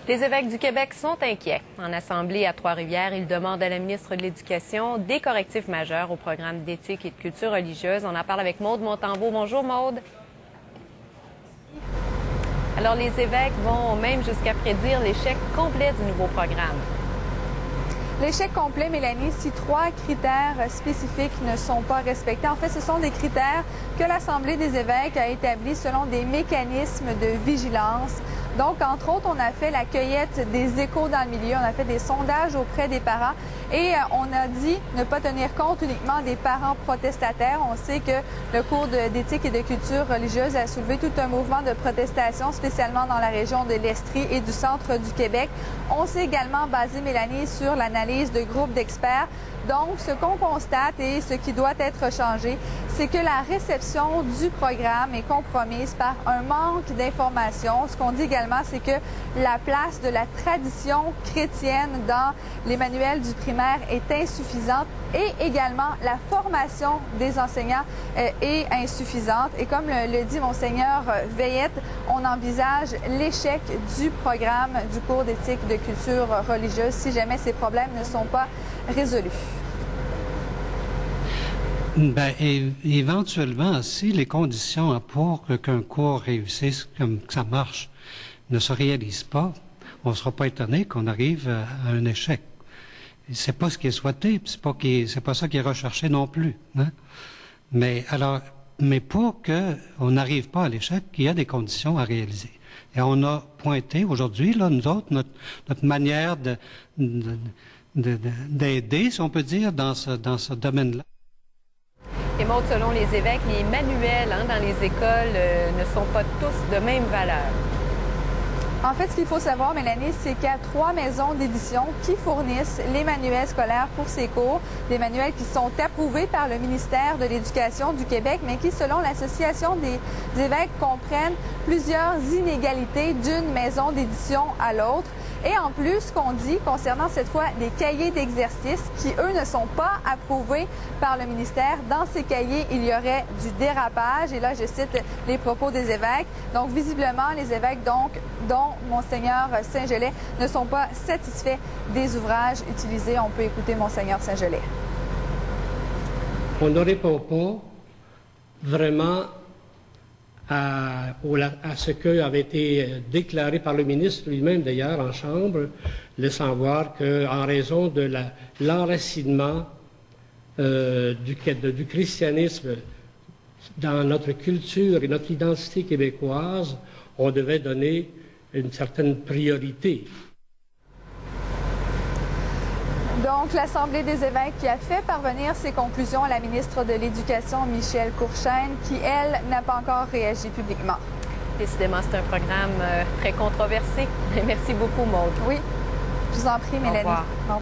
Les évêques du Québec sont inquiets. En assemblée à Trois-Rivières, ils demandent à la ministre de l'Éducation des correctifs majeurs au programme d'éthique et de culture religieuse. On en parle avec Maude Montembeault. Bonjour Maude. Alors les évêques vont même jusqu'à prédire l'échec complet du nouveau programme. L'échec complet, Mélanie, si 3 critères spécifiques ne sont pas respectés. En fait, ce sont des critères que l'Assemblée des évêques a établis selon des mécanismes de vigilance. Donc, entre autres, on a fait la cueillette des échos dans le milieu, on a fait des sondages auprès des parents et on a dit ne pas tenir compte uniquement des parents protestataires. On sait que le cours d'éthique et de culture religieuse a soulevé tout un mouvement de protestation, spécialement dans la région de l'Estrie et du centre du Québec. On s'est également basé, Mélanie, sur l'analyse de groupes d'experts. Donc, ce qu'on constate et ce qui doit être changé, c'est que la réception du programme est compromise par un manque d'informations. Ce qu'on dit également, c'est que la place de la tradition chrétienne dans les manuels du primaire est insuffisante et également la formation des enseignants est insuffisante. Et comme le dit Monseigneur Veillette, on envisage l'échec du programme du cours d'éthique de culture religieuse si jamais ces problèmes ne sont pas résolus. Bien, éventuellement, si les conditions pour qu'un cours réussisse, comme que ça marche, ne se réalisent pas, on ne sera pas étonné qu'on arrive à un échec. C'est pas ce qui est souhaité, c'est pas ça qui est recherché non plus. Hein? Mais pour qu'on n'arrive pas à l'échec, il y a des conditions à réaliser. Et on a pointé aujourd'hui, là, nous autres, notre manière d'aider, si on peut dire, dans ce domaine-là. Et Maude, selon les évêques, les manuels dans les écoles ne sont pas tous de même valeur. En fait, ce qu'il faut savoir, Mélanie, c'est qu'il y a 3 maisons d'édition qui fournissent les manuels scolaires pour ces cours. Des manuels qui sont approuvés par le ministère de l'Éducation du Québec, mais qui, selon l'Association des évêques, comprennent plusieurs inégalités d'une maison d'édition à l'autre. Et en plus, ce qu'on dit concernant cette fois les cahiers d'exercice qui, eux, ne sont pas approuvés par le ministère. Dans ces cahiers, il y aurait du dérapage. Et là, je cite les propos des évêques. Donc, visiblement, les évêques, dont Monseigneur Saint-Gelais, ne sont pas satisfaits des ouvrages utilisés. On peut écouter Monseigneur Saint-Gelais. On ne répond pas vraiment à ce qui avait été déclaré par le ministre lui-même, d'ailleurs, en Chambre, laissant voir qu'en raison de l'enracinement du christianisme dans notre culture et notre identité québécoise, on devait donner une certaine priorité. Donc, l'Assemblée des évêques qui a fait parvenir ses conclusions à la ministre de l'Éducation, Michèle Courchaine, qui, elle, n'a pas encore réagi publiquement. Décidément, c'est un programme très controversé. Merci beaucoup, Maude. Oui, je vous en prie, Mélanie. Au revoir.